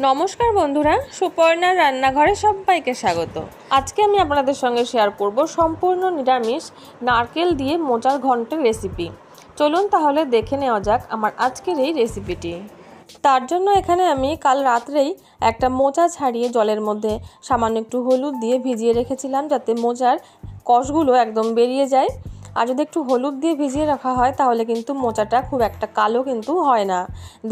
নমস্কার বন্ধুরা, সুপর্ণার রান্নাঘরে সবাইকে স্বাগত। আজকে আমি আপনাদের সঙ্গে শেয়ার করব সম্পূর্ণ নিরামিষ নারকেল দিয়ে মোচার ঘন্টের রেসিপি। চলুন তাহলে দেখে নেওয়া যাক আমার আজকের এই রেসিপিটি। তার জন্য এখানে আমি কাল রাত্রেই একটা মোচা ছাড়িয়ে জলের মধ্যে সামান্য একটু হলুদ দিয়ে ভিজিয়ে রেখেছিলাম, যাতে মোচার কষগুলো একদম বেরিয়ে যায়। আর যদি একটু হলুদ দিয়ে ভিজিয়ে রাখা হয় তাহলে কিন্তু মোচাটা খুব একটা কালো কিন্তু হয় না।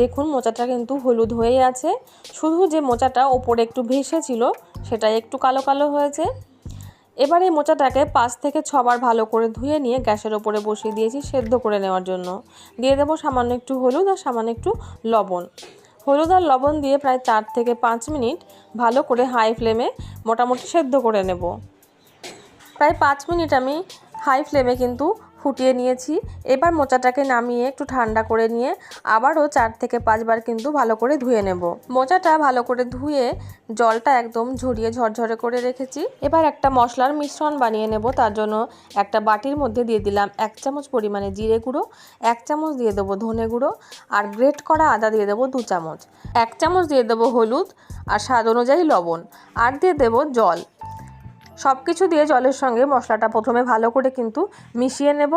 দেখুন মোচাটা কিন্তু হলুদ হয়ে আছে, শুধু যে মোচাটা ওপরে একটু ভেসে ছিল সেটাই একটু কালো কালো হয়েছে। এবার এই মোচাটাকে 5 থেকে 6 বার ভালো করে ধুয়ে নিয়ে গ্যাসের ওপরে বসিয়ে দিয়েছি সেদ্ধ করে নেওয়ার জন্য। দিয়ে দেবো সামান্য একটু হলুদ আর সামান্য একটু লবণ। হলুদ আর লবণ দিয়ে প্রায় 4 থেকে 5 মিনিট ভালো করে হাই ফ্লেমে মোটামুটি সেদ্ধ করে নেব। প্রায় 5 মিনিট আমি হাই ফ্লেমে কিন্তু ফুটিয়ে নিয়েছি। এবার মোচাটাকে নামিয়ে একটু ঠান্ডা করে নিয়ে আবারও 4 থেকে 5 বার কিন্তু ভালো করে ধুয়ে নেব। মোচাটা ভালো করে ধুয়ে জলটা একদম ঝরিয়ে ঝরঝরে করে রেখেছি। এবার একটা মশলার মিশ্রণ বানিয়ে নেব। তার জন্য একটা বাটির মধ্যে দিয়ে দিলাম 1 চামচ পরিমাণে জিরে গুঁড়ো, 1 চামচ দিয়ে দেবো ধনে গুঁড়ো, আর গ্রেট করা আদা দিয়ে দেবো 2 চামচ, 1 চামচ দিয়ে দেবো হলুদ আর স্বাদ অনুযায়ী লবণ, আর দিয়ে দেবো জল। সব কিছু দিয়ে জলের সঙ্গে মশলাটা প্রথমে ভালো করে কিন্তু মিশিয়ে নেব।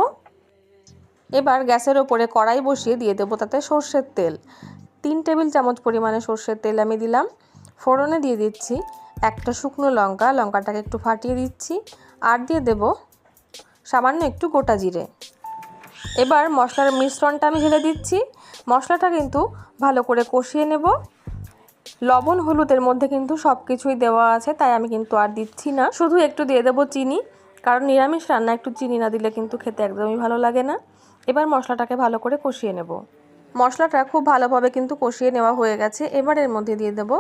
এবার গ্যাসের ওপরে কড়াই বসিয়ে দিয়ে দেবো তাতে সর্ষের তেল। 3 টেবিল চামচ পরিমাণে সর্ষের তেল আমি দিলাম। ফোড়নে দিয়ে দিচ্ছি একটা শুকনো লঙ্কা, লঙ্কাটাকে একটু ফাটিয়ে দিচ্ছি, আর দিয়ে দেব সামান্য একটু গোটা জিরে। এবার মশলার মিশ্রণটা আমি ঢেলে দিচ্ছি। মশলাটা কিন্তু ভালো করে কষিয়ে নেব। লবণ হলুদের মধ্যে কিন্তু সব কিছুই দেওয়া আছে, তাই আমি কিন্তু আর দিচ্ছি না। শুধু একটু দিয়ে দেবো চিনি, কারণ নিরামিষ রান্না একটু চিনি না দিলে কিন্তু খেতে একদমই ভালো লাগে না। এবার মশলাটাকে ভালো করে কষিয়ে নেব। মশলাটা খুব ভালোভাবে কিন্তু কষিয়ে নেওয়া হয়ে গেছে। এবার এর মধ্যে দিয়ে দেবো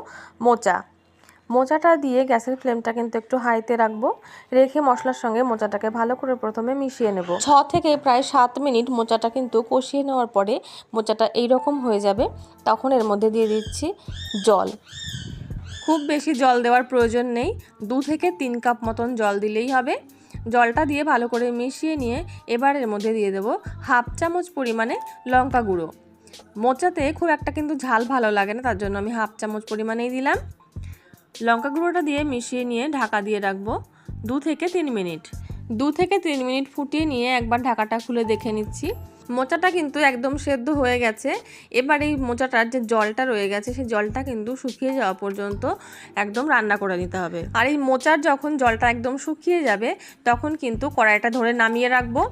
মোচাটা দিয়ে গ্যাসের ফ্লেমটা কিন্তু একটু হাইতে রাখবো। রেখে মশলার সঙ্গে মোচাটাকে ভালো করে প্রথমে মিশিয়ে নেব। 6 থেকে প্রায় 7 মিনিট মোচাটা কিন্তু কষিয়ে নেওয়ার পরে মোচাটা এইরকম হয়ে যাবে। তখন এর মধ্যে দিয়ে দিচ্ছি জল। খুব বেশি জল দেওয়ার প্রয়োজন নেই, 2 থেকে 3 কাপ মতন জল দিলেই হবে। জলটা দিয়ে ভালো করে মিশিয়ে নিয়ে এবার এর মধ্যে দিয়ে দেবো 1/2 চামচ পরিমাণে লঙ্কা গুঁড়ো। মোচাতে খুব একটা কিন্তু ঝাল ভালো লাগে না, তার জন্য আমি 1/2 চামচ পরিমাণেই দিলাম। লঙ্কা গুঁড়োটা দিয়ে মিশিয়ে নিয়ে ঢাকা দিয়ে রাখবো 2 থেকে 3 মিনিট। 2 থেকে 3 মিনিট ফুটিয়ে নিয়ে একবার ঢাকাটা খুলে দেখে নিচ্ছি। মোচাটা কিন্তু একদম সেদ্ধ হয়ে গেছে। এবার এই মোচাটার যে জলটা রয়ে গেছে সেই জলটা কিন্তু শুকিয়ে যাওয়া পর্যন্ত একদম রান্না করে নিতে হবে। আর এই মোচার যখন জলটা একদম শুকিয়ে যাবে তখন কিন্তু কড়াইটা ধরে নামিয়ে রাখবো।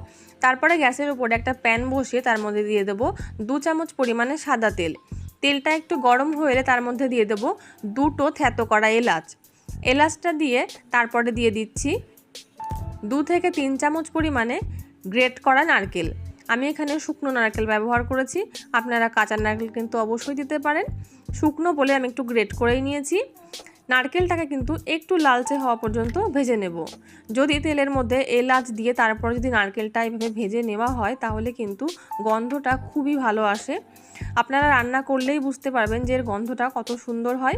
তারপরে গ্যাসের উপরে একটা প্যান বসিয়ে তার মধ্যে দিয়ে দেবো 2 চামচ পরিমাণে সাদা তেল। তেলটা একটু গরম হয়ে এলে তার মধ্যে দিয়ে দেবো 2টো থ্যাতো করা এলাচটা দিয়ে তারপরে দিয়ে দিচ্ছি 2 থেকে 3 চামচ পরিমাণে গ্রেট করা নারকেল। আমি এখানে শুকনো নারকেল ব্যবহার করেছি, আপনারা কাঁচা নারকেল কিন্তু অবশ্যই দিতে পারেন। শুকনো বলে আমি একটু গ্রেট করেই নিয়েছি। নারকেলটাকে কিন্তু একটু লালচে হওয়া পর্যন্ত ভেজে নেব। যদি তেলের মধ্যে এলাচ দিয়ে তারপর যদি নারকেলটা এইভাবে ভেজে নেওয়া হয় তাহলে কিন্তু গন্ধটা খুবই ভালো আসে। আপনারা রান্না করলেই বুঝতে পারবেন যে এর গন্ধটা কত সুন্দর হয়।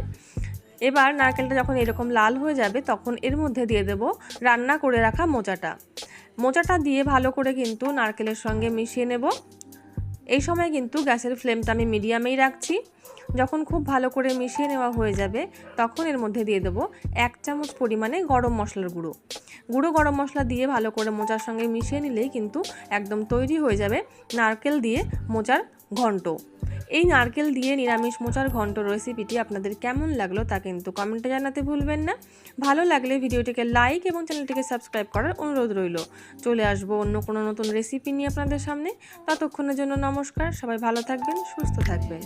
এবার নারকেলটা যখন এরকম লাল হয়ে যাবে তখন এর মধ্যে দিয়ে দেব রান্না করে রাখা মোচাটা দিয়ে ভালো করে কিন্তু নারকেলের সঙ্গে মিশিয়ে নেব। এই সময় কিন্তু গ্যাসের ফ্লেমটা আমি মিডিয়ামেই রাখছি। যখন খুব ভালো করে মিশিয়ে নেওয়া হয়ে যাবে তখন এর মধ্যে দিয়ে দেবো 1 চামচ পরিমাণে গরম মশলার গুঁড়ো গরম মশলা দিয়ে ভালো করে মোচার সঙ্গে মিশিয়ে নিলেই কিন্তু একদম তৈরি হয়ে যাবে নারকেল দিয়ে মোচার ঘন্ট। এই নারকেল দিয়ে নিরামিষ মোচার ঘন্ট রেসিপিটি আপনাদের কেমন লাগলো তা কিন্তু কমেন্টে জানাতে ভুলবেন না। ভালো লাগলে ভিডিওটিকে লাইক এবং চ্যানেলটিকে সাবস্ক্রাইব করার অনুরোধ রইল। চলে আসবো অন্য কোনো নতুন রেসিপি নিয়ে আপনাদের সামনে। ততক্ষণের জন্য নমস্কার। সবাই ভালো থাকবেন, সুস্থ থাকবেন।